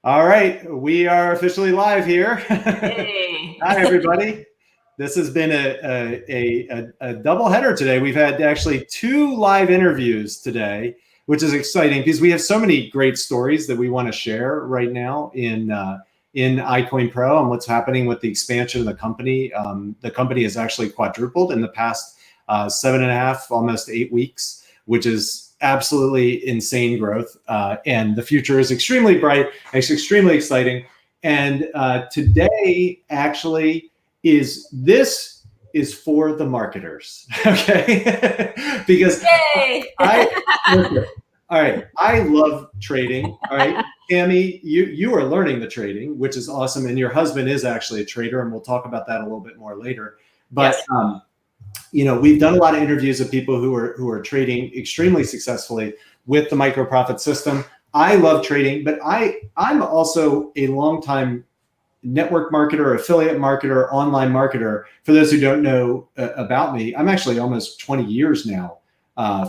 All right, we are officially live here. Hey. Hi, everybody. This has been a double header today. We've had actually 2 live interviews today, which is exciting because we have so many great stories that we want to share right now in iCoin Pro and what's happening with the expansion of the company. The company has actually quadrupled in the past 7.5, almost 8 weeks, which is absolutely insane growth. And the future is extremely bright. It's extremely exciting. And today actually is for the marketers, okay? Because all right, I love trading. All right, Tammy, you are learning the trading, which is awesome, and your husband is actually a trader, and we'll talk about that a little bit more later. But Yes. We've done a lot of interviews of people who are trading extremely successfully with the micro profit system. I love trading, but I'm also a longtime network marketer, affiliate marketer, online marketer. For those who don't know about me, I'm actually almost 20 years now,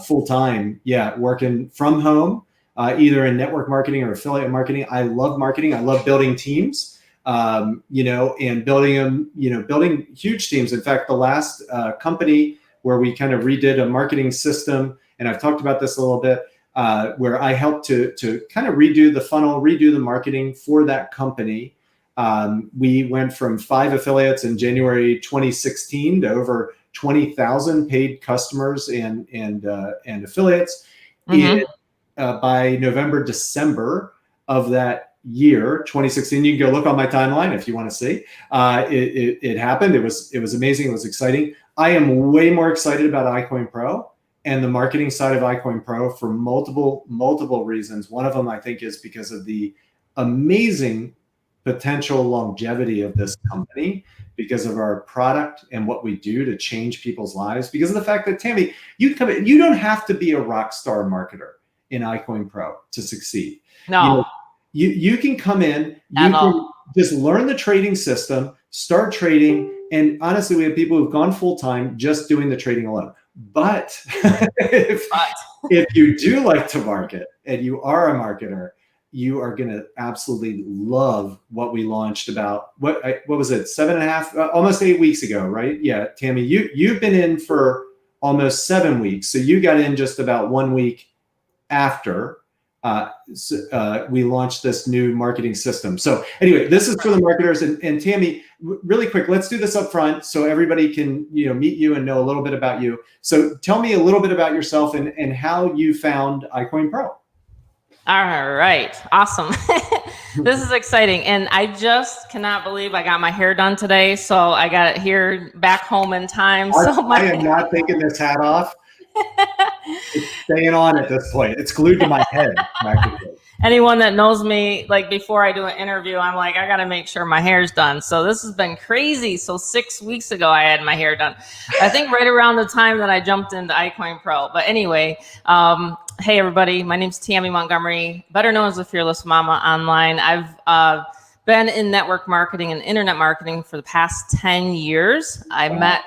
full time, working from home, either in network marketing or affiliate marketing. I love marketing. I love building teams. And building them, building huge teams. In fact, the last company where we kind of redid a marketing system, and I've talked about this a little bit, where I helped to kind of redo the funnel, redo the marketing for that company. We went from 5 affiliates in January 2016 to over 20,000 paid customers and affiliates by November, December of that year, 2016. You can go look on my timeline if you want to see. It happened. It was amazing. It was exciting. I am way more excited about iCoin Pro and the marketing side of iCoin Pro for multiple reasons. One of them, I think, is because of the amazing potential longevity of this company, because of our product and what we do to change people's lives, because of the fact that, Tammy, you don't have to be a rock star marketer in iCoin Pro to succeed. No. You can come in, you can just learn the trading system, start trading. And honestly, we have people who've gone full time just doing the trading alone. But if you do like to market and you are a marketer, you are going to absolutely love what we launched about, what was it, 7.5, almost 8 weeks ago, right? Yeah, Tammy, you've been in for almost 7 weeks. So you got in just about 1 week after we launched this new marketing system. So anyway, this is for the marketers. And Tammy, really quick, let's do this up front so everybody can meet you and know a little bit about you. So tell me a little bit about yourself and how you found iCoin Pro. All right. Awesome. This is exciting. And I just cannot believe I got my hair done today. So I got it here back home in time. I am not taking this hat off. It's staying on at this point. It's glued to my head. Anyone that knows me, like before I do an interview, I'm like, I got to make sure my hair's done. So this has been crazy. So 6 weeks ago, I had my hair done. I think right around the time that I jumped into iCoin Pro. But anyway, hey, everybody. My name's Tammy Montgomery, better known as the Fearless Mama online. I've been in network marketing and internet marketing for the past 10 years. I met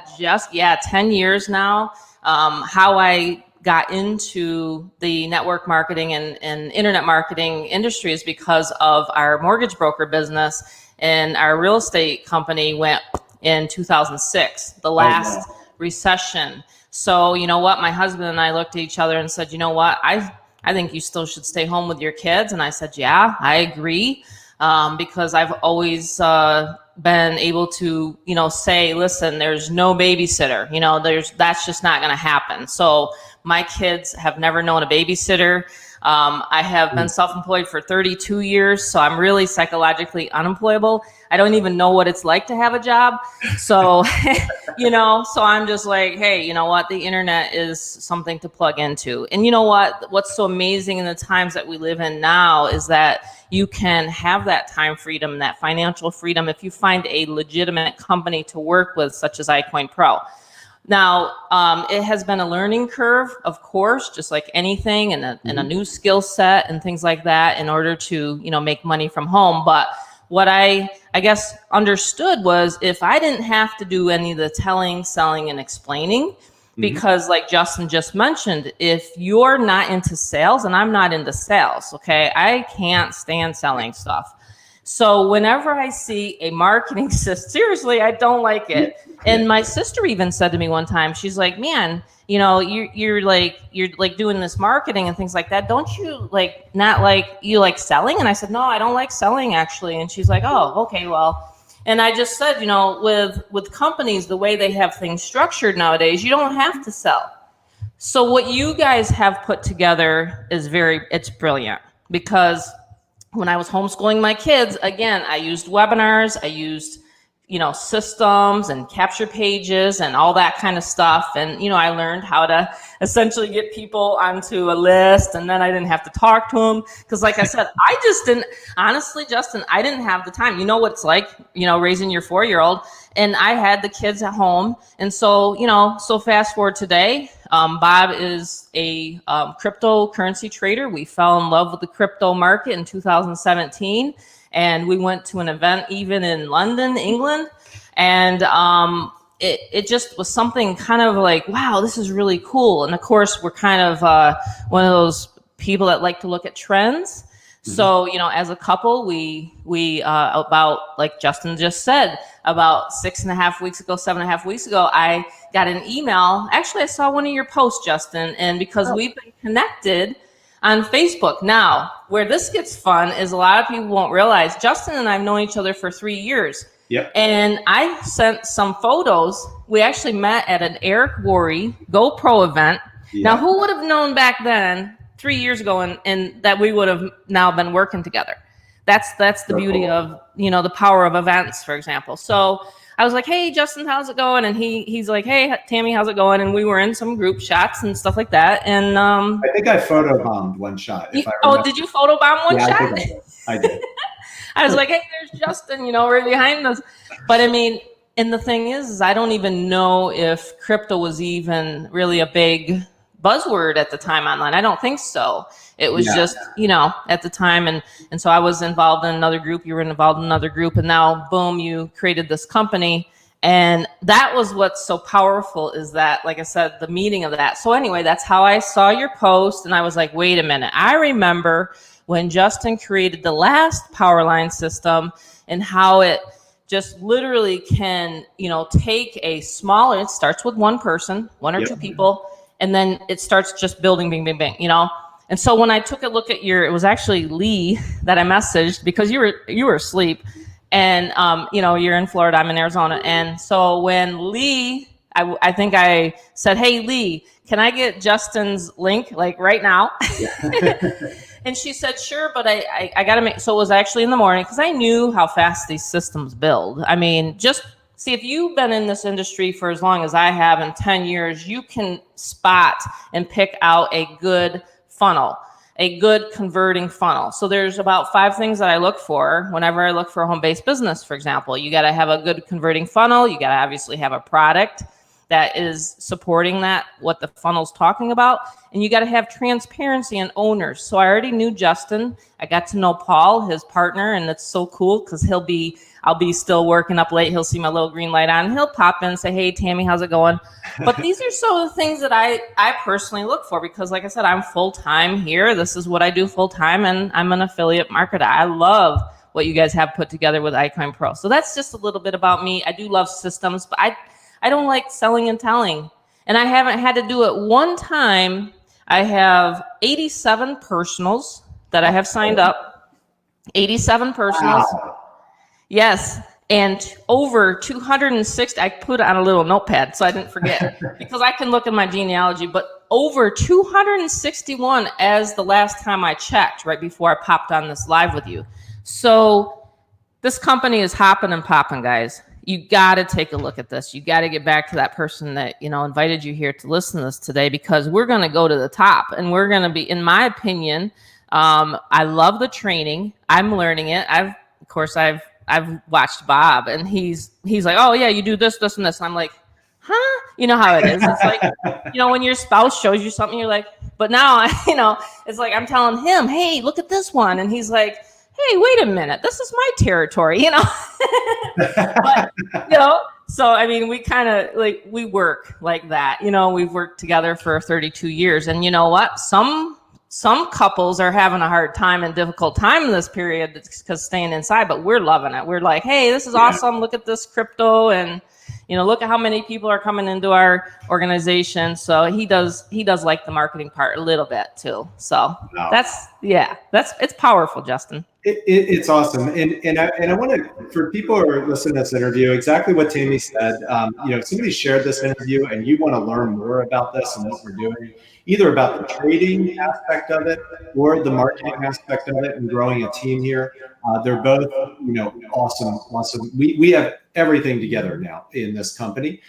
10 years now. How I got into the network marketing and internet marketing industry is because of our mortgage broker business, and our real estate company went in 2006, the last recession. So you know what, my husband and I looked at each other and said, you know what, I think you still should stay home with your kids. And I said, yeah, I agree, because I've always been able to, say, listen, there's no babysitter, that's just not going to happen. So my kids have never known a babysitter. I have been self-employed for 32 years, so I'm really psychologically unemployable. I don't even know what it's like to have a job. So, so I'm just like, hey, you know what? The internet is something to plug into. And you know what? What's so amazing in the times that we live in now is that you can have that time freedom, that financial freedom, if you find a legitimate company to work with, such as iCoin Pro. Now, it has been a learning curve, of course, just like anything, and a new skill set and things like that in order to, make money from home. But what I guess understood was, if I didn't have to do any of the telling, selling, and explaining, because like Justin just mentioned, if you're not into sales, and I'm not into sales, okay, I can't stand selling stuff. So whenever I see a marketing system, seriously, I don't like it. And my sister even said to me one time, she's like, man, you know, you're like doing this marketing and things like that. Don't you like, not like, you like selling? And I said, no, I don't like selling actually. And she's like, oh, okay, well. And I just said, you know, with companies, the way they have things structured nowadays, you don't have to sell. So what you guys have put together is it's brilliant, because when I was homeschooling my kids, again, I used webinars, I used, you know, systems and capture pages and all that kind of stuff. And, you know, I learned how to essentially get people onto a list, and then I didn't have to talk to them. Because like I said, I just didn't, honestly, Justin, I didn't have the time. You know what it's like, you know, raising your 4-year-old. And I had the kids at home. And so, you know, so fast forward today, Bob is a cryptocurrency trader. We fell in love with the crypto market in 2017. And we went to an event even in London, England. And it just was something kind of like, wow, this is really cool. And of course, we're kind of one of those people that like to look at trends. So, you know, as a couple, we about, like Justin just said, about 6.5 weeks ago, 7.5 weeks ago, I got an email. Actually, I saw one of your posts, Justin, and because we've been connected on Facebook. Now, where this gets fun is a lot of people won't realize Justin and I have known each other for 3 years. Yep. And I sent some photos. We actually met at an Eric Worre GoPro event. Yep. Now, who would have known back then, 3 years ago, and that we would have now been working together? That's the beauty of, you know, the power of events, for example. So I was like, hey, Justin, how's it going? And he's like, hey, Tammy, how's it going? And we were in some group shots and stuff like that. And I think I photobombed one shot. Did you photobomb one shot? I did. I was like, hey, there's Justin, you know, right behind us. But I mean, and the thing is I don't even know if crypto was even really a big buzzword at the time online. I don't think so. It was just, you know, at the time. And so I was involved in another group. You were involved in another group. And now, boom, you created this company. And that was what's so powerful, is that, like I said, the meaning of that. So anyway, that's how I saw your post. And I was like, wait a minute. I remember when Justin created the last Powerline system, and how it just literally can, you know, take a smaller, it starts with one person, one or two people, and then it starts just building, bing, bing, bing, you know? And so when I took a look at it was actually Lee that I messaged, because you were asleep, and you know, you're in Florida, I'm in Arizona. And so when Lee, I think I said, hey, Lee, can I get Justin's link like right now? And she said, sure, but I got to make, so it was actually in the morning, because I knew how fast these systems build. I mean, just see, if you've been in this industry for as long as I have, in 10 years, you can spot and pick out a good funnel, a good converting funnel. So there's about 5 things that I look for whenever I look for a home-based business, for example. You got to have a good converting funnel. You got to obviously have a product that is supporting that, what the funnel's talking about. And you got to have transparency and owners. So I already knew Justin. I got to know Paul, his partner, and that's so cool, because I'll be still working up late. He'll see my little green light on. He'll pop in and say, hey, Tammy, how's it going? But these are some of the things that I personally look for, because like I said, I'm full-time here. This is what I do full-time, and I'm an affiliate marketer. I love what you guys have put together with iCoin Pro. So that's just a little bit about me. I do love systems, but I don't like selling and telling. And I haven't had to do it one time. I have 87 personals that I have signed up. 87 personals. Wow. Yes. And over 260, I put it on a little notepad so I didn't forget, because I can look at my genealogy, but over 261 as the last time I checked, right before I popped on this live with you. So this company is hopping and popping, guys. You got to take a look at this. You got to get back to that person that, you know, invited you here to listen to this today, because we're going to go to the top, and we're going to be, in my opinion, I love the training. I'm learning it. I've watched Bob, and he's like, oh yeah, you do this, this, and this. And I'm like, huh? You know how it is. It's like, you know, when your spouse shows you something, you're like, but now, you know, it's like, I'm telling him, hey, look at this one. And he's like, hey, wait a minute, this is my territory, you know? But, you know, So, I mean, we kind of like, we work like that. You know, we've worked together for 32 years. And you know what? Some couples are having a hard time and difficult time in this period because staying inside, but we're loving it. We're like, hey, this is awesome. Look at this crypto, and look at how many people are coming into our organization. So he does like the marketing part a little bit too. So Wow. it's powerful, Justin. It's awesome, and I want to, for people who are listening to this interview, exactly what Tammy said. If somebody shared this interview and you want to learn more about this and what we're doing, either about the trading aspect of it or the marketing aspect of it and growing a team here, they're both awesome. We have everything together now in this company.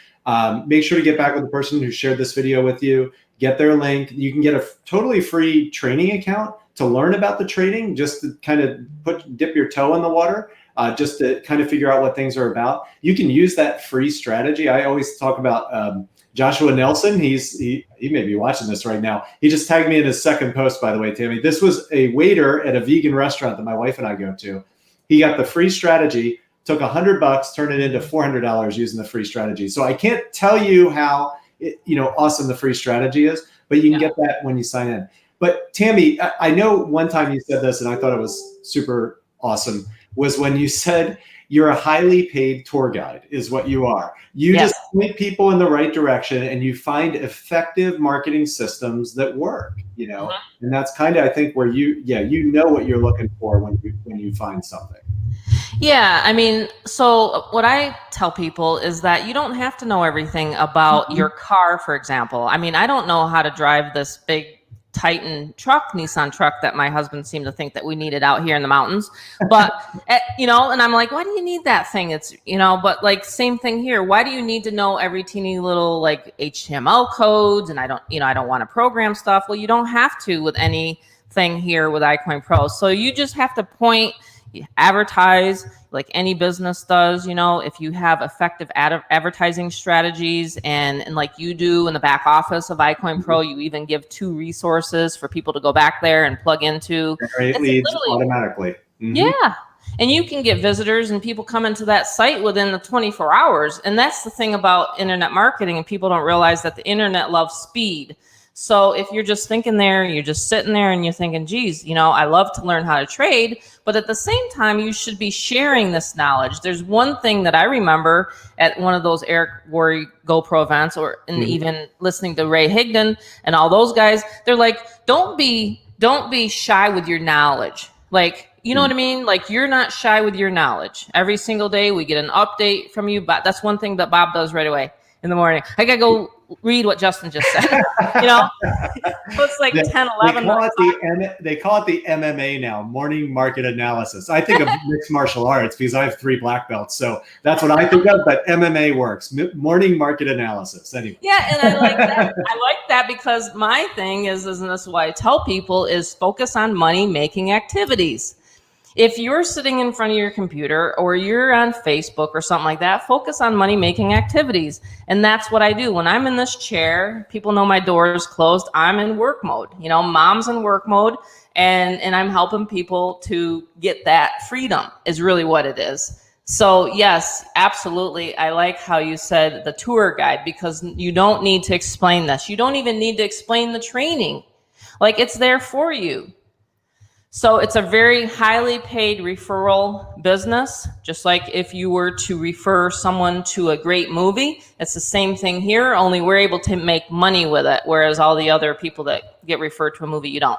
Make sure to get back with the person who shared this video with you. Get their link. You can get a totally free training account to learn about the trading, just to kind of dip your toe in the water, just to kind of figure out what things are about. You can use that free strategy. I always talk about Joshua Nelson. He may be watching this right now. He just tagged me in his second post, by the way, Tammy. This was a waiter at a vegan restaurant that my wife and I go to. He got the free strategy, took $100, turned it into $400 using the free strategy. So I can't tell you how awesome the free strategy is, but you can get that when you sign in. But Tammy, I know one time you said this, and I thought it was super awesome, was when you said you're a highly paid tour guide is what you are. You just point people in the right direction, and you find effective marketing systems that work, and that's kind of, I think, where you know what you're looking for when you find something. Yeah, I mean, so what I tell people is that you don't have to know everything about your car, for example. I mean, I don't know how to drive this big Titan Nissan truck that my husband seemed to think that we needed out here in the mountains. But, and I'm like, why do you need that thing? It's, but like same thing here. Why do you need to know every teeny little like HTML codes? And I don't want to program stuff. Well, you don't have to with anything here with iCoin Pro. So you just have to advertise like any business does. If you have effective advertising strategies and like you do in the back office of iCoin Pro, you even give 2 resources for people to go back there and plug into. Generate leads automatically. Yeah. And you can get visitors and people come into that site within the 24 hours. And that's the thing about internet marketing, and people don't realize that the internet loves speed. So if you're just thinking there, you're just sitting there and you're thinking, geez, I love to learn how to trade. But at the same time, you should be sharing this knowledge. There's one thing that I remember at one of those Eric Worre GoPro events, or even listening to Ray Higdon and all those guys, they're like, don't be shy with your knowledge. Like, you know what I mean? Like, you're not shy with your knowledge. Every single day we get an update from you. But that's one thing that Bob does right away in the morning. I got to go read what Justin just said. So it's like 10, 11. They call it the MMA now, morning market analysis. I think of mixed martial arts because I have 3 black belts. So that's what I think of, but MMA works. Morning market analysis. Anyway. Yeah, and I like that. I like that because my thing is, and this is why I tell people, is focus on money-making activities. If you're sitting in front of your computer or you're on Facebook or something like that, focus on money-making activities. And that's what I do. When I'm in this chair, people know my door is closed. I'm in work mode. Mom's in work mode, and I'm helping people to get that freedom is really what it is. So yes, absolutely. I like how you said the tour guide, because you don't need to explain this. You don't even need to explain the training. Like, it's there for you. So it's a very highly paid referral business. Just like if you were to refer someone to a great movie, it's the same thing here, only we're able to make money with it, whereas all the other people that get referred to a movie, you don't.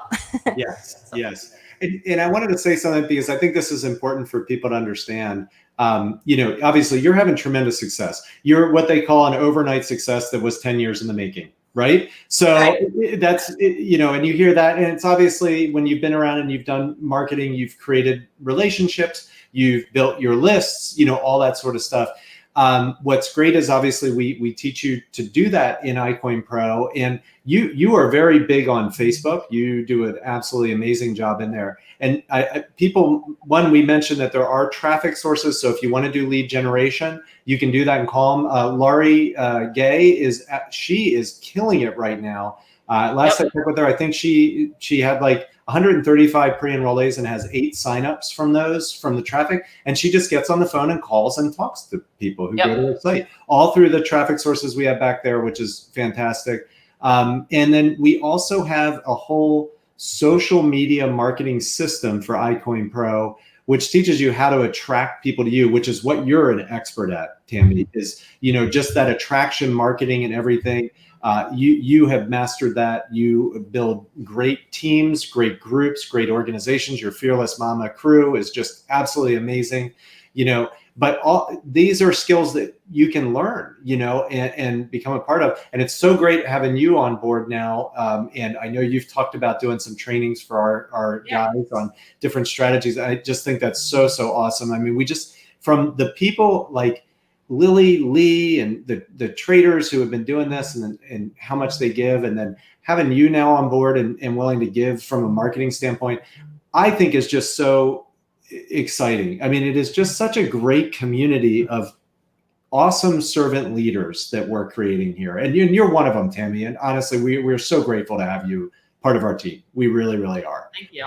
Yes, yes. And I wanted to say something because I think this is important for people to understand. Obviously you're having tremendous success. You're what they call an overnight success that was 10 years in the making. Right. So that's, and you hear that, and it's obviously when you've been around and you've done marketing, you've created relationships, you've built your lists, all that sort of stuff. What's great is obviously we teach you to do that in iCoin Pro, and you are very big on Facebook. You do an absolutely amazing job in there. And we mentioned that there are traffic sources. So if you want to do lead generation, you can do that and call them. Laurie Gay she is killing it right now. Last I checked with her, I think she had like 135 pre-enrollees and has 8 signups from the traffic. And she just gets on the phone and calls and talks to people who go to her site, all through the traffic sources we have back there, which is fantastic. And then we also have a whole social media marketing system for iCoin Pro, which teaches you how to attract people to you, which is what you're an expert at, Tammy, is, just that attraction marketing and everything. You have mastered that. You build great teams, great groups, great organizations. Your Fearless Mama crew is just absolutely amazing, but all these are skills that you can learn, and become a part of. And it's so great having you on board now. And I know you've talked about doing some trainings for our guys on different strategies. I just think that's so awesome. I mean, we just, from the people like Lily, Lee, and the traders who have been doing this and how much they give, and then having you now on board and willing to give from a marketing standpoint, I think is just so exciting. I mean, it is just such a great community of awesome servant leaders that we're creating here. And you're one of them, Tammy. And honestly, we're so grateful to have you part of our team. We really, really are. Thank you.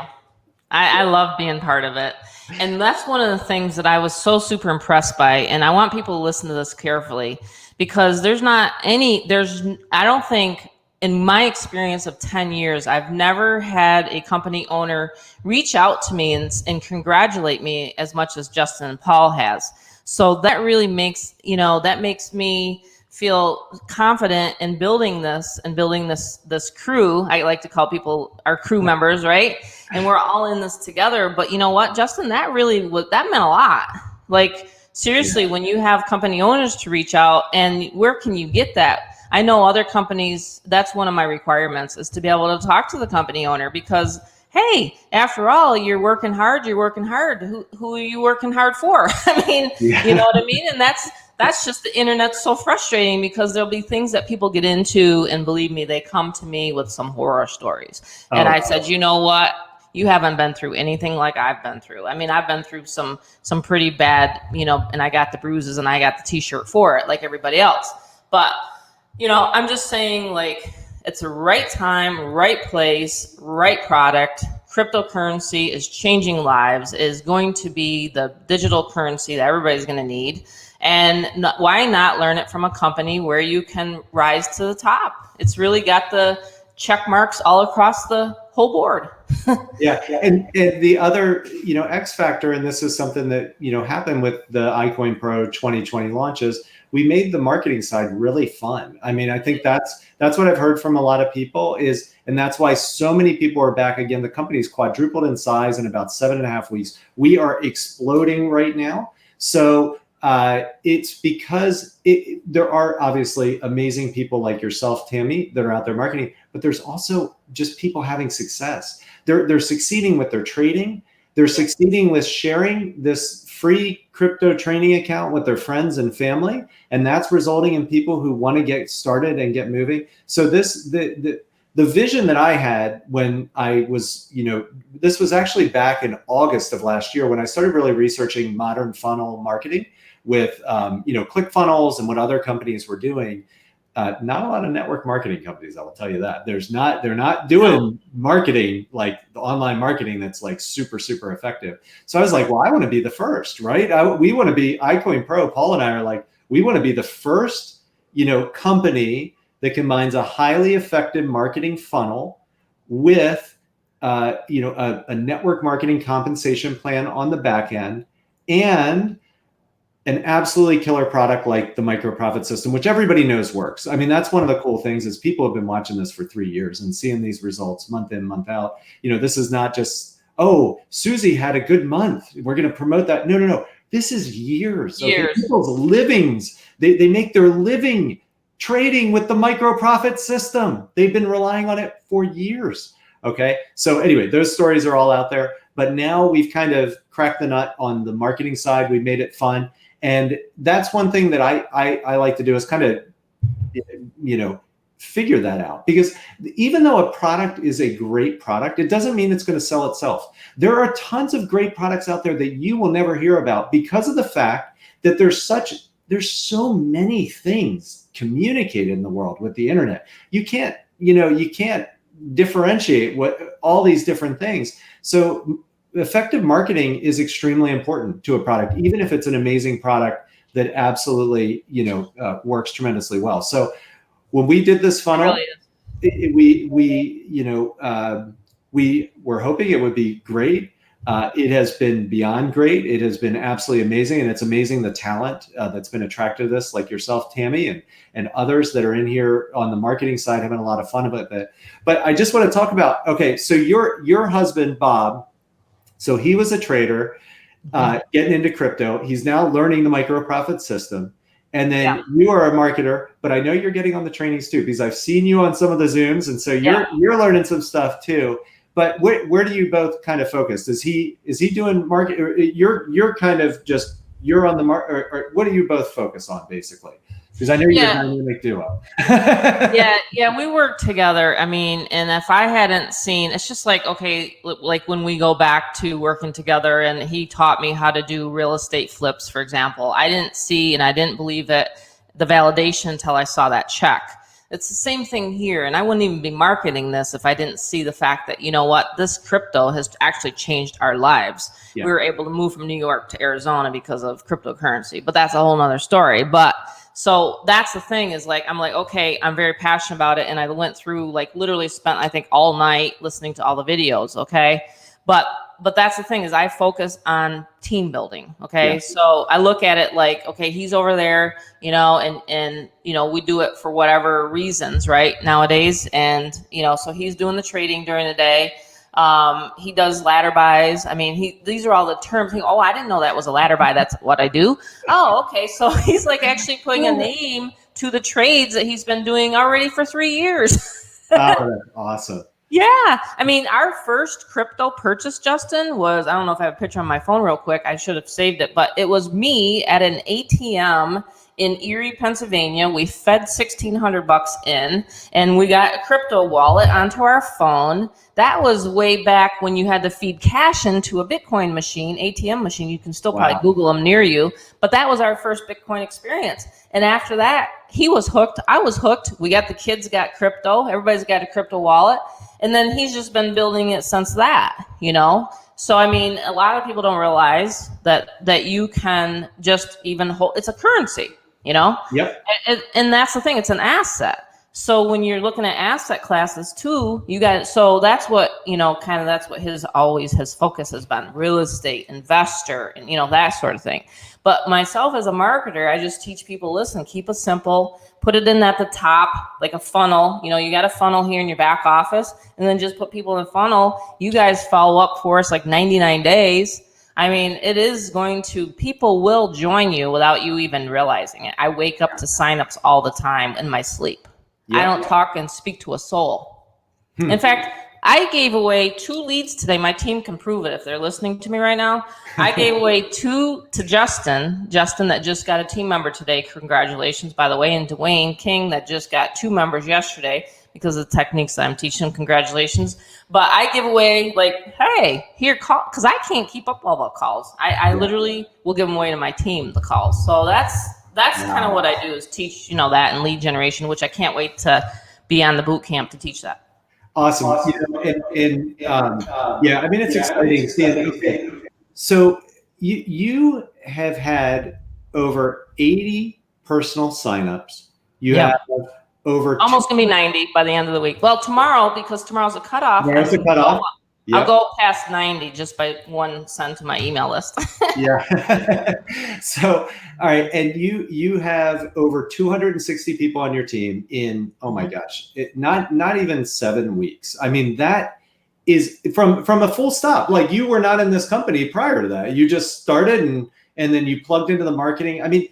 I love being part of it. And that's one of the things that I was so super impressed by. And I want people to listen to this carefully, because I don't think, in my experience of 10 years, I've never had a company owner reach out to me and congratulate me as much as Justin and Paul has. So that really makes me feel confident in building this crew. I like to call people our crew members, right? And we're all in this together. But you know what, Justin, that meant a lot. Like, seriously, when you have company owners to reach out, and where can you get that? I know other companies, that's one of my requirements, is to be able to talk to the company owner, because, hey, after all, you're working hard. Who are you working hard for? I mean, you know what I mean? And that's just, the internet's so frustrating, because there'll be things that people get into, and believe me, they come to me with some horror stories. And I said, you know what? You haven't been through anything like I've been through. I mean, I've been through some pretty bad, and I got the bruises and I got the t-shirt for it, like everybody else. But I'm just saying, like, it's the right time, right place, right product. Cryptocurrency is changing lives, is going to be the digital currency that everybody's going to need. And why not learn it from a company where you can rise to the top? It's really got the check marks all across the whole board. Yeah. And the other, X factor, and this is something that, happened with the iCoin Pro 2020 launches, we made the marketing side really fun. I mean, I think that's what I've heard from a lot of people and that's why so many people are back again. The company's quadrupled in size in about 7.5 weeks. We are exploding right now. So it's because there are obviously amazing people like yourself, Tammy, that are out there marketing, but there's also just people having success. They're succeeding with their trading. They're succeeding with sharing this free crypto training account with their friends and family. And that's resulting in people who want to get started and get moving. So the vision that I had when I was, this was actually back in August of last year when I started really researching modern funnel marketing with, ClickFunnels and what other companies were doing. Not a lot of network marketing companies, I will tell you that. They're not doing marketing, like the online marketing that's like super, super effective. So I was like, well, I want to be the first, right? We want to be iCoin Pro. Paul and I are like, we want to be the first, company that combines a highly effective marketing funnel with, a network marketing compensation plan on the back end, and an absolutely killer product like the micro profit system, which everybody knows works. I mean, that's one of the cool things is people have been watching this for 3 years and seeing these results month in, month out. This is not just, oh, Susie had a good month, we're going to promote that. No. This is years. Of people's livings. They make their living trading with the micro profit system. They've been relying on it for years. Okay. So anyway, those stories are all out there, but now we've kind of cracked the nut on the marketing side. We made it fun. And that's one thing that I like to do is kind of, figure that out. Because even though a product is a great product, it doesn't mean it's going to sell itself. There are tons of great products out there that you will never hear about because of the fact that there's so many things communicated in the world with the internet. You can't differentiate what all these different things. So effective marketing is extremely important to a product, even if it's an amazing product that absolutely, works tremendously well. So when we did this funnel, we were hoping it would be great. It has been beyond great. It has been absolutely amazing. And it's amazing the talent that's been attracted to this, like yourself, Tammy, and others that are in here on the marketing side having a lot of fun about that. But I just want to talk about, okay, so your husband, Bob, so he was a trader getting into crypto. He's now learning the micro profit system. And then you are a marketer, but I know you're getting on the trainings too, because I've seen you on some of the Zooms. And so you're learning some stuff too. But where do you both kind of focus? Is he doing market? Or you're kind of just, you're on the market, or what do you both focus on basically? Because I know you're a dynamic duo. yeah, we work together. I mean, and if I hadn't seen, it's just like, okay, like when we go back to working together and he taught me how to do real estate flips, for example, I didn't see and I didn't believe the validation until I saw that check. It's the same thing here. And I wouldn't even be marketing this if I didn't see the fact that, you know what, this crypto has actually changed our lives. Yeah. We were able to move from New York to Arizona because of cryptocurrency, but that's a whole nother story. But so that's the thing is like, I'm like, okay, I'm very passionate about it. And I went through like literally spent, I think, all night listening to all the videos. Okay. But that's the thing is I focus on team building. Okay. Yeah. So I look at it like, okay, he's over there, and we do it for whatever reasons, right, nowadays. And, so he's doing the trading during the day. He does ladder buys. I mean, these are all the terms. Oh, I didn't know that was a ladder buy. That's what I do. Oh, okay. So he's like actually putting a name to the trades that he's been doing already for 3 years. Oh, that's awesome. Yeah. I mean, our first crypto purchase, Justin, was, I don't know if I have a picture on my phone real quick. I should have saved it, but it was me at an ATM in Erie, Pennsylvania. We fed $1,600 in and we got a crypto wallet onto our phone. That was way back when you had to feed cash into a Bitcoin machine, ATM machine. You can still probably Google them near you, but that was our first Bitcoin experience. And after that, he was hooked. I was hooked. We got the kids got crypto. Everybody's got a crypto wallet. And then he's just been building it since that, So, I mean, a lot of people don't realize that you can just even hold, it's a currency, Yep. And that's the thing. It's an asset. So when you're looking at asset classes too, so that's what, that's what his focus has been, real estate, investor, and, that sort of thing. But myself as a marketer, I just teach people, listen, keep it simple, put it in at the top, like a funnel. You got a funnel here in your back office, and then just put people in the funnel. You guys follow up for us like 99 days. I mean, people will join you without you even realizing it. I wake up to signups all the time in my sleep. Yep. I don't talk and speak to a soul. In fact, I gave away 2 leads today. My team can prove it if they're listening to me right now. I gave away 2 to Justin that just got a team member today. Congratulations, by the way. And Dwayne King that just got 2 members yesterday because of the techniques that I'm teaching. Congratulations. But I give away like, hey, here, call, because I can't keep up all the calls. I literally will give them away to my team, the calls. So that's kind of what I do is teach, that and lead generation, which I can't wait to be on the boot camp to teach that. Awesome. I mean, it's exciting. So you have had over 80 personal signups. You have over almost gonna be 90 by the end of the week. Well, tomorrow, because tomorrow's a cutoff. Tomorrow's a cutoff. Yep. I'll go past 90 just by one send to my email list. Yeah. So, all right. And you have over 260 people on your team in, oh my gosh, not even 7 weeks. I mean, that is from a full stop. Like you were not in this company prior to that. You just started and then you plugged into the marketing. I mean,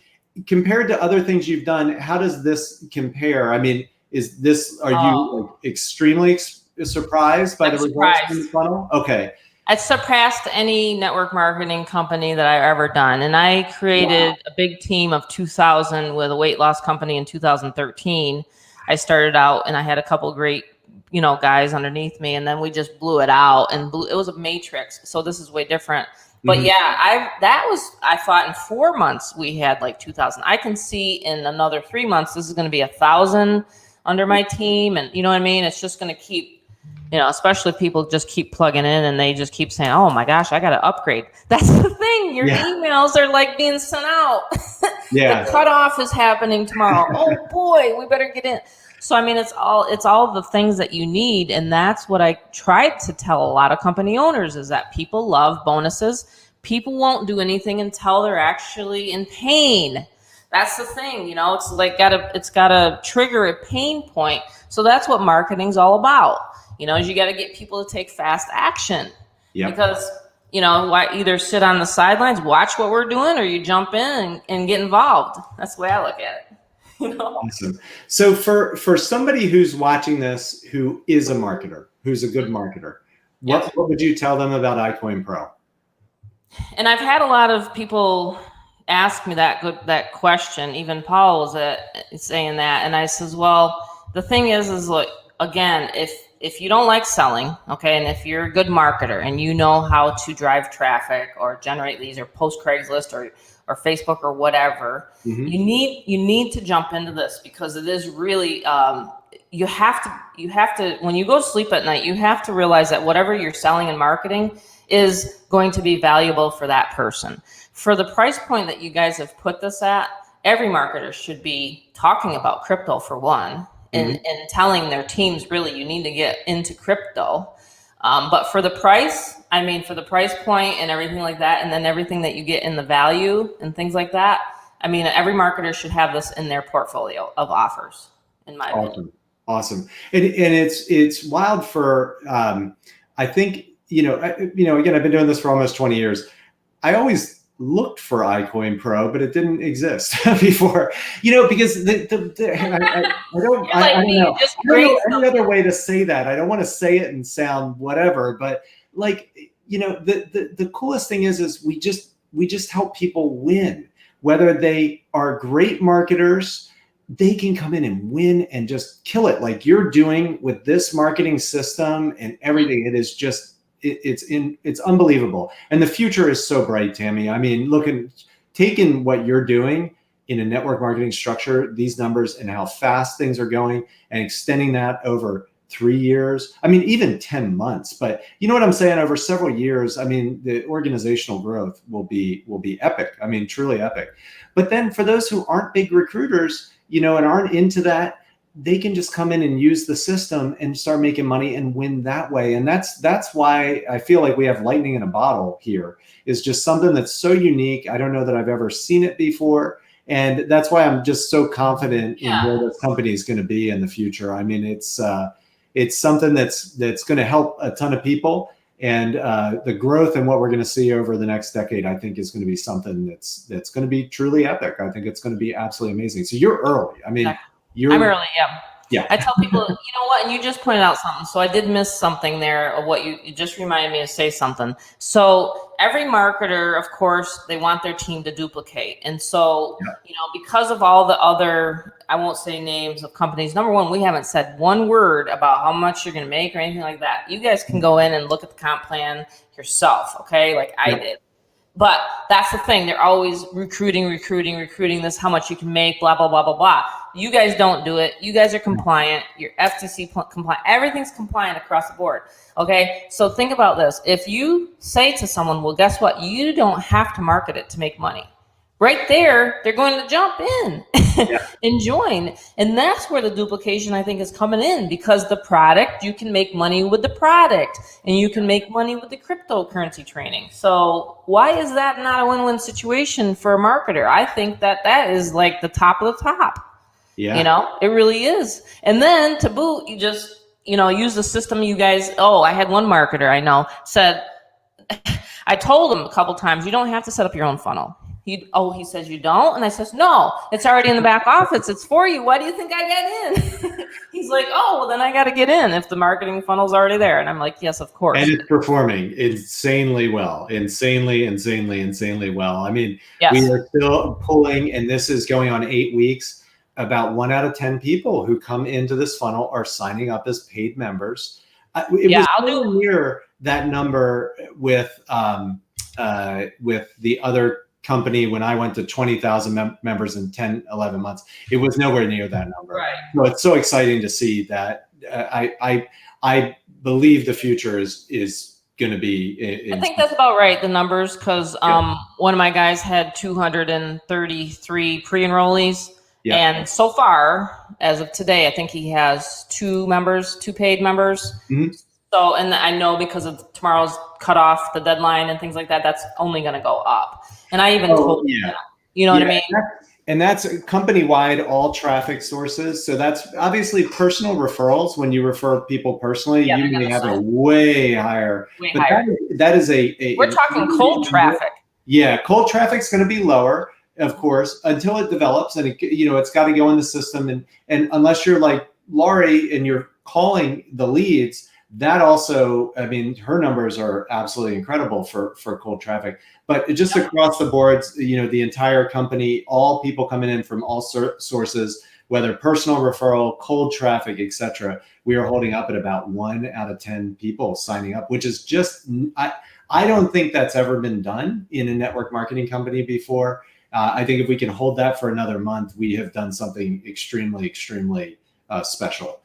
compared to other things you've done, how does this compare? I mean, are you like extremely surprised by the results in the funnel? Okay. It surpassed any network marketing company that I've ever done. And I created a big team of 2,000 with a weight loss company in 2013. I started out and I had a couple of great, guys underneath me. And then we just blew it out and it was a matrix. So this is way different. But I thought in 4 months we had like 2,000. I can see in another 3 months, this is going to be 1,000 under my team. And you know what I mean? It's just going to keep You know, especially if people just keep plugging in and they just keep saying, oh my gosh, I got to upgrade. That's the thing. Your emails are like being sent out. The cutoff is happening tomorrow. Oh boy, we better get in. So, I mean, it's all the things that you need. And that's what I tried to tell a lot of company owners, is that people love bonuses. People won't do anything until they're actually in pain. That's the thing, you know, it's like it's gotta trigger a pain point. So that's what marketing's all about. You know, is you got to get people to take fast action. Because, you know, why either sit on the sidelines, watch what we're doing, or you jump in and get involved. That's the way I look at it. You know? Awesome. So for somebody who's watching this, who is a marketer, who's a good marketer, what would you tell them about iCoin Pro? And I've had a lot of people ask me that question. Even Paul was saying that, and I says, well, the thing is look, again, if you don't like selling, okay, and if you're a good marketer and you know how to drive traffic or generate leads or post Craigslist or Facebook or whatever, you need to jump into this, because it is really you have to when you go to sleep at night, you have to realize that whatever you're selling and marketing is going to be valuable for that person. For the price point that you guys have put this at, every marketer should be talking about crypto for one. And telling their teams, really, you need to get into crypto. But for the price, I mean, for the price point and everything like that, and then everything that you get in the value and things like that, I mean, every marketer should have this in their portfolio of offers, in my opinion. Awesome. And it's wild for, I think, you know, again, I've been doing this for almost 20 years. I always looked for iCoin Pro, but it didn't exist before, you know, because I don't know any other way to say that. I don't want to say it and sound whatever, but like, you know, the coolest thing is we just help people win, whether they are great marketers. They can come in and win and just kill it like you're doing with this marketing system and everything. It is just, it's unbelievable. And the future is so bright, Tammy. I mean, taking what you're doing in a network marketing structure, these numbers and how fast things are going, and extending that over 3 years. I mean, even 10 months, but you know what I'm saying? Over several years, I mean, the organizational growth will be epic. I mean, truly epic. But then for those who aren't big recruiters, you know, and aren't into that, they can just come in and use the system and start making money and win that way. And that's why I feel like we have lightning in a bottle here. Is just something that's so unique. I don't know that I've ever seen it before. And that's why I'm just so confident in where this company is going to be in the future. I mean, it's something that's going to help a ton of people. And the growth and what we're going to see over the next decade, I think, is going to be something that's going to be truly epic. I think it's going to be absolutely amazing. So you're early. I mean, I'm early, yeah. I tell people, you know what, and you just pointed out something. So I did miss something there of what you just reminded me to say something. So every marketer, of course, they want their team to duplicate. And so, you know, because of all the other, I won't say names of companies. Number one, we haven't said one word about how much you're going to make or anything like that. You guys can go in and look at the comp plan yourself, okay, like I did. But that's the thing. They're always recruiting this, how much you can make, blah, blah, blah, blah, blah. You guys don't do it. You guys are compliant. You're FTC compliant. Everything's compliant across the board. Okay. So think about this. If you say to someone, well, guess what? You don't have to market it to make money. Right there, they're going to jump in and join. And that's where the duplication, I think, is coming in, because the product, you can make money with the product and you can make money with the cryptocurrency training. So why is that not a win-win situation for a marketer? I think that is like the top of the top. Yeah. You know, it really is. And then to boot, you just, you know, use the system you guys, I had one marketer I know said, I told him a couple times, you don't have to set up your own funnel. He says, you don't? And I says, no, it's already in the back office. It's for you. Why do you think I get in? He's like, well, then I got to get in if the marketing funnel's already there. And I'm like, yes, of course. And it's performing insanely well, insanely well. I mean, we are still pulling, and this is going on 8 weeks. About 1 out of 10 people who come into this funnel are signing up as paid members. It was nowhere near that number with the other company when I went to 20,000 members in 10, 11 months. It was nowhere near that number. Right. So it's so exciting to see that I believe the future is going to be. I think that's about right, the numbers, because one of my guys had 233 pre-enrollees. Yeah. And so far, as of today, I think he has two paid members. Mm-hmm. So, and I know because of tomorrow's cutoff, the deadline and things like that, that's only going to go up. And I even told him that, you know what I mean? And that's company-wide, all traffic sources. So that's obviously personal referrals. When you refer people personally, you may have a way higher. That is we're talking cold traffic. Yeah, cold traffic's going to be lower, of course, until it develops, and it's got to go in the system. And unless you're like Laurie and you're calling the leads, that also, I mean, her numbers are absolutely incredible for cold traffic. But just across the boards, the entire company, all people coming in from all sources, whether personal referral, cold traffic, etc., we are holding up at about 1 out of 10 people signing up, which is just, I don't think that's ever been done in a network marketing company before. I think if we can hold that for another month, we have done something extremely, extremely special,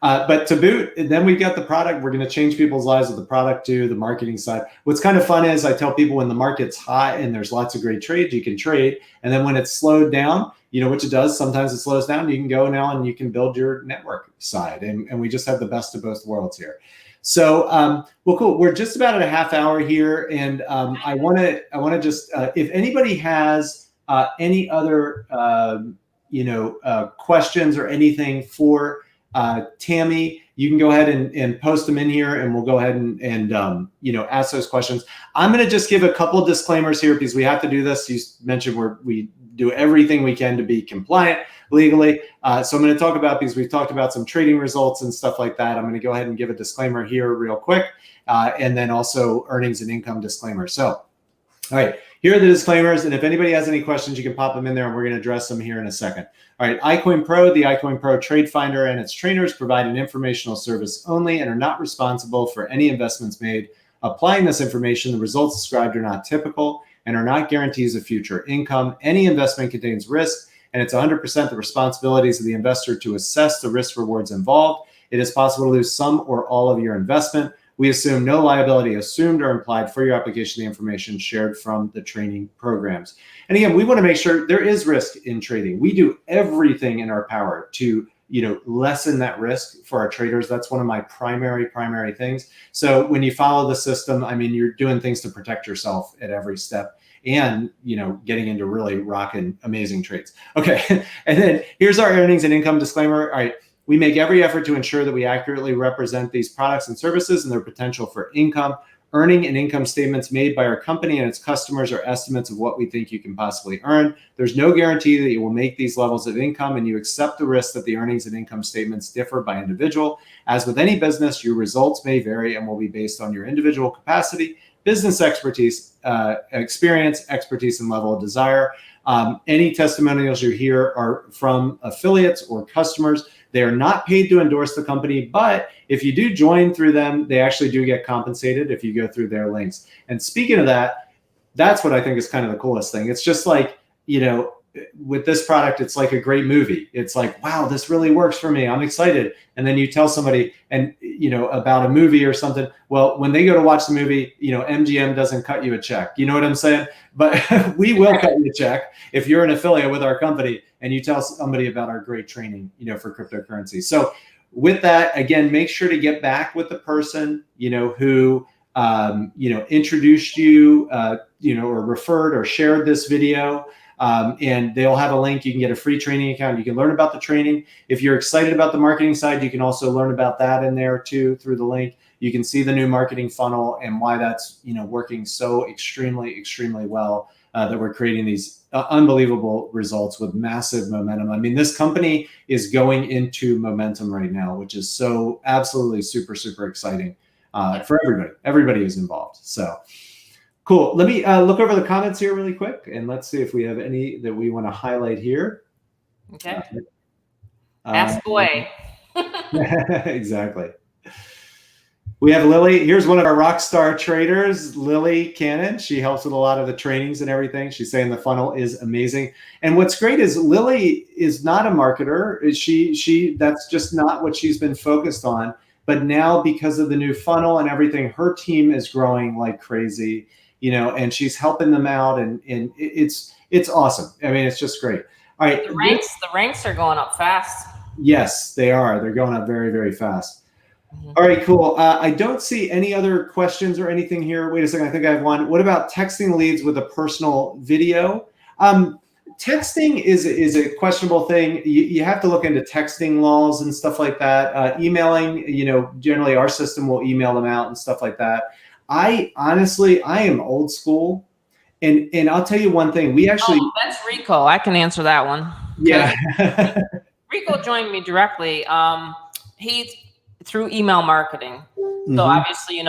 But to boot, then we've got the product. We're going to change people's lives with the product too, the marketing side. What's kind of fun is I tell people when the market's hot and there's lots of great trades, you can trade. And then when it's slowed down, which it does, sometimes it slows down, you can go now and you can build your network side. And we just have the best of both worlds here. So, well, cool. We're just about at a half hour here. And I want to just, if anybody has any other, questions or anything for Tammy, you can go ahead and post them in here, and we'll go ahead and ask those questions. I'm going to just give a couple of disclaimers here because we have to do this. You mentioned we do everything we can to be compliant legally. So I'm going to talk about, because we've talked about some trading results and stuff like that, I'm going to go ahead and give a disclaimer here real quick, and then also earnings and income disclaimer. So, all right, here are the disclaimers. And if anybody has any questions, you can pop them in there and we're going to address them here in a second. All right, iCoin Pro, the iCoin Pro Trade Finder and its trainers provide an informational service only and are not responsible for any investments made. Applying this information, the results described are not typical and are not guarantees of future income. Any investment contains risk, and it's 100% the responsibilities of the investor to assess the risk rewards involved. It is possible to lose some or all of your investment. We assume no liability assumed or implied for your application of the information shared from the training programs. And again, we want to make sure there is risk in trading. We do everything in our power to lessen that risk for our traders. That's one of my primary things. So when you follow the system, I mean, you're doing things to protect yourself at every step and, getting into really rocking amazing trades. Okay. And then here's our earnings and income disclaimer. All right. We make every effort to ensure that we accurately represent these products and services and their potential for income. Earning and income statements made by our company and its customers are estimates of what we think you can possibly earn. There's no guarantee that you will make these levels of income, and you accept the risk that the earnings and income statements differ by individual. As with any business, your results may vary and will be based on your individual capacity, business expertise, experience, expertise, and level of desire. Any testimonials you hear are from affiliates or customers. They are not paid to endorse the company, but if you do join through them, they actually do get compensated if you go through their links. And speaking of that, that's what I think is kind of the coolest thing. It's just like, with this product, it's like a great movie. It's like, wow, this really works for me. I'm excited. And then you tell somebody about a movie or something. Well, when they go to watch the movie, MGM doesn't cut you a check. You know what I'm saying? But we will cut you a check if you're an affiliate with our company and you tell somebody about our great training, for cryptocurrency. So with that, again, make sure to get back with the person, who, introduced you, or referred or shared this video. And they'll have a link. You can get a free training account. You can learn about the training. If you're excited about the marketing side, you can also learn about that in there too through the link. You can see the new marketing funnel and why that's working so extremely well, that we're creating these unbelievable results with massive momentum. I mean, this company is going into momentum right now, which is so absolutely super exciting for everybody who's involved. So. Cool. Let me look over the comments here really quick, and let's see if we have any that we want to highlight here. Okay. Ask away. Exactly. We have Lily. Here's one of our rock star traders, Lily Cannon. She helps with a lot of the trainings and everything. She's saying the funnel is amazing. And what's great is Lily is not a marketer. She that's just not what she's been focused on. But now, because of the new funnel and everything, her team is growing like crazy, and she's helping them out, and it's awesome. I mean, it's just great. All right. The ranks are going up fast. Yes, they are. They're going up very, very fast. All right, cool. I don't see any other questions or anything here. Wait a second. I think I have one. What about texting leads with a personal video? Texting is a questionable thing. You have to look into texting laws and stuff like that. Emailing, generally our system will email them out and stuff like that. I am old school. And I'll tell you one thing. We actually... Oh, that's Rico. I can answer that one. Yeah. Rico joined me directly. He's through email marketing. Mm-hmm. So obviously,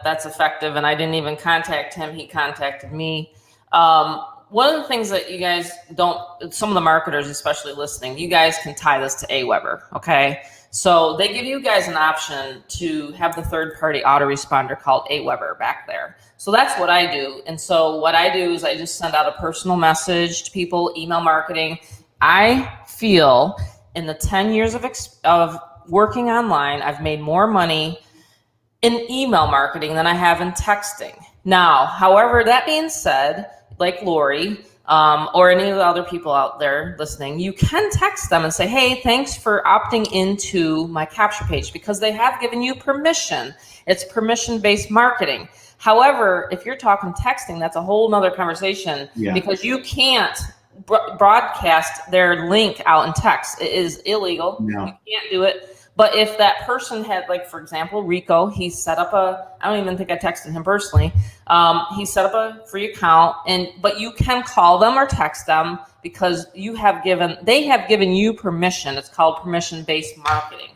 that's effective. And I didn't even contact him. He contacted me. One of the things that you guys some of the marketers, especially listening, you guys can tie this to Aweber. Okay. So they give you guys an option to have the third-party autoresponder called Aweber back there. So that's what I do. And so what I do is I just send out a personal message to people, email marketing. I feel in the 10 years of working online, I've made more money in email marketing than I have in texting. Now, however, that being said, like Lori, or any of the other people out there listening, you can text them and say, hey, thanks for opting into my capture page, because they have given you permission. It's permission-based marketing. However, if you're talking texting, that's a whole nother conversation, because you can't broadcast their link out in text. It is illegal. No. You can't do it. But if that person had, like, for example, Rico, he set up I don't even think I texted him personally. He set up a free account, but you can call them or text them, because they have given you permission. It's called permission-based marketing.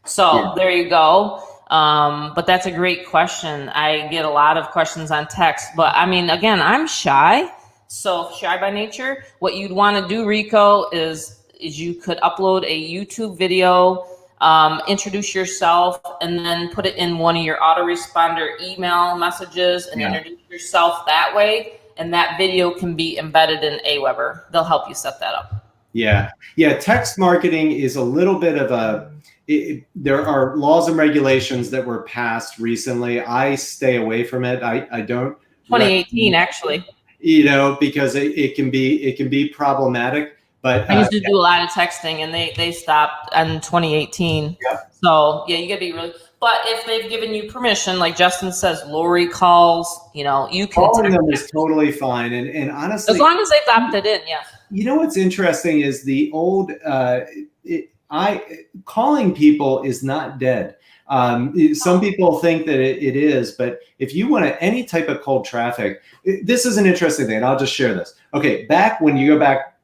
So There you go. But that's a great question. I get a lot of questions on text, but I mean, again, I'm shy. So shy by nature. What you'd want to do, Rico, is you could upload a YouTube video, introduce yourself, and then put it in one of your autoresponder email messages and introduce yourself that way. And that video can be embedded in Aweber. They'll help you set that up. Yeah. Text marketing is a little bit of there are laws and regulations that were passed recently. I stay away from it. I don't. 2018, actually. Because it can be problematic. But I used to do a lot of texting, and they stopped in 2018. Yeah. So you gotta be really. But if they've given you permission, like Justin says, Lori calls. You can. Calling them is totally fine, and honestly, as long as they've opted in, yeah. What's interesting is the old. Calling people is not dead. Some people think that it is, but if you want any type of cold traffic, this is an interesting thing, and I'll just share this. Okay, back when you go back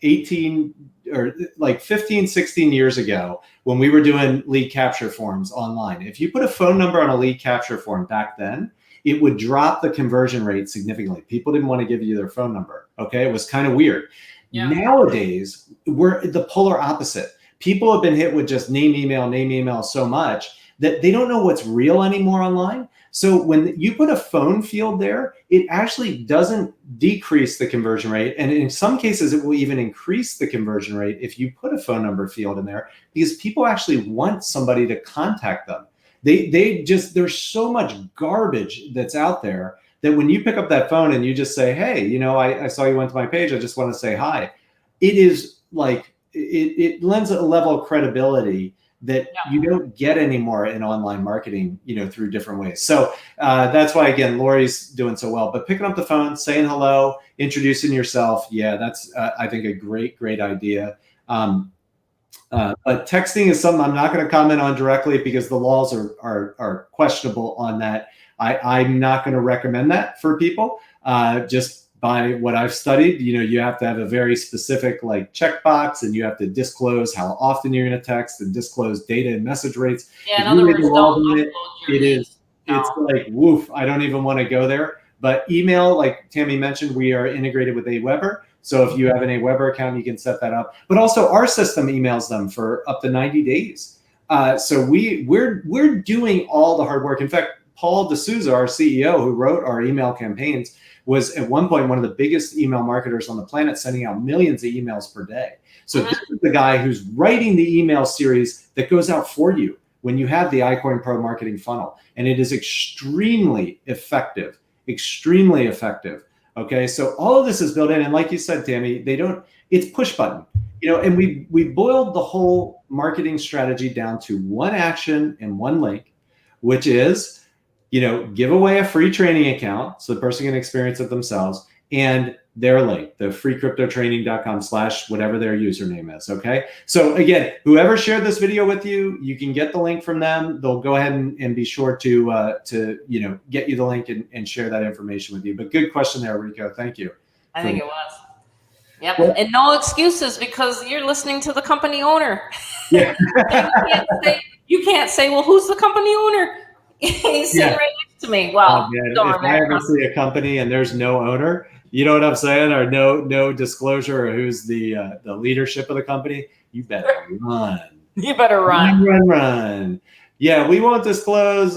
18 or like 15, 16 years ago, when we were doing lead capture forms online, if you put a phone number on a lead capture form back then, it would drop the conversion rate significantly. People didn't want to give you their phone number. Okay, it was kind of weird. Yeah. Nowadays, we're the polar opposite. People have been hit with just name, email so much that they don't know what's real anymore online. So when you put a phone field there, it actually doesn't decrease the conversion rate. And in some cases, it will even increase the conversion rate if you put a phone number field in there, because people actually want somebody to contact them. There's so much garbage that's out there that when you pick up that phone and you just say, hey, I saw you went to my page, I just want to say hi. It is like, it lends a level of credibility that you don't get anymore in online marketing, through different ways. So that's why, again, Lori's doing so well. But picking up the phone, saying hello, introducing yourself, that's I think a great idea. But texting is something I'm not going to comment on directly, because the laws are questionable on that. I'm not going to recommend that for people. Just by what I've studied, you have to have a very specific checkbox, and you have to disclose how often you're going to text and disclose data and message rates. Yeah, in other words, it's like, woof, I don't even want to go there. But email, like Tammy mentioned, we are integrated with Aweber. So if you have an Aweber account, you can set that up. But also our system emails them for up to 90 days. So we're doing all the hard work. In fact, Paul D'Souza, our CEO, who wrote our email campaigns, was at one point one of the biggest email marketers on the planet, sending out millions of emails per day. So this is the guy who's writing the email series that goes out for you when you have the iCoin Pro marketing funnel. And it is extremely effective, extremely effective. Okay, so all of this is built in. And like you said, Tammy, it's push button. And we boiled the whole marketing strategy down to one action and one link, which is, give away a free training account so the person can experience it themselves, and their link, the freecryptotraining.com/whatever their username is. Okay. So again, whoever shared this video with you, you can get the link from them. They'll go ahead and be sure to get you the link and share that information with you. But good question there, Rico. Thank you. I think it was. Yep. Well, and no excuses, because you're listening to the company owner. Yeah. you can't say, well, who's the company owner? He's sitting right next to me. Well, if I ever see a company and there's no owner, you know what I'm saying, or no disclosure of who's the leadership of the company, you better run. You better run. Run. Yeah, we won't disclose.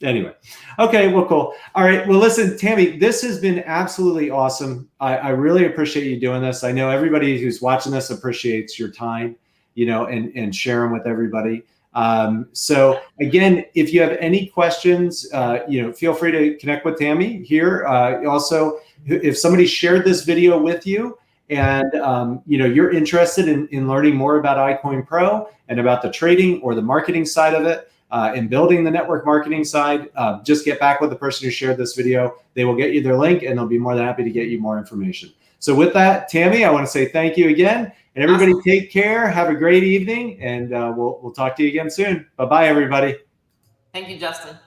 Anyway. Okay, well, cool. All right. Well, listen, Tammy, this has been absolutely awesome. I really appreciate you doing this. I know everybody who's watching this appreciates your time, and sharing with everybody. So again, if you have any questions, feel free to connect with Tammy here. Also, if somebody shared this video with you and, you're interested in learning more about iCoin Pro and about the trading or the marketing side of it, and building the network marketing side, just get back with the person who shared this video. They will get you their link, and they'll be more than happy to get you more information. So with that, Tammy, I want to say thank you again. And everybody take care. Have a great evening, and we'll talk to you again soon. Bye-bye, everybody. Thank you, Justin.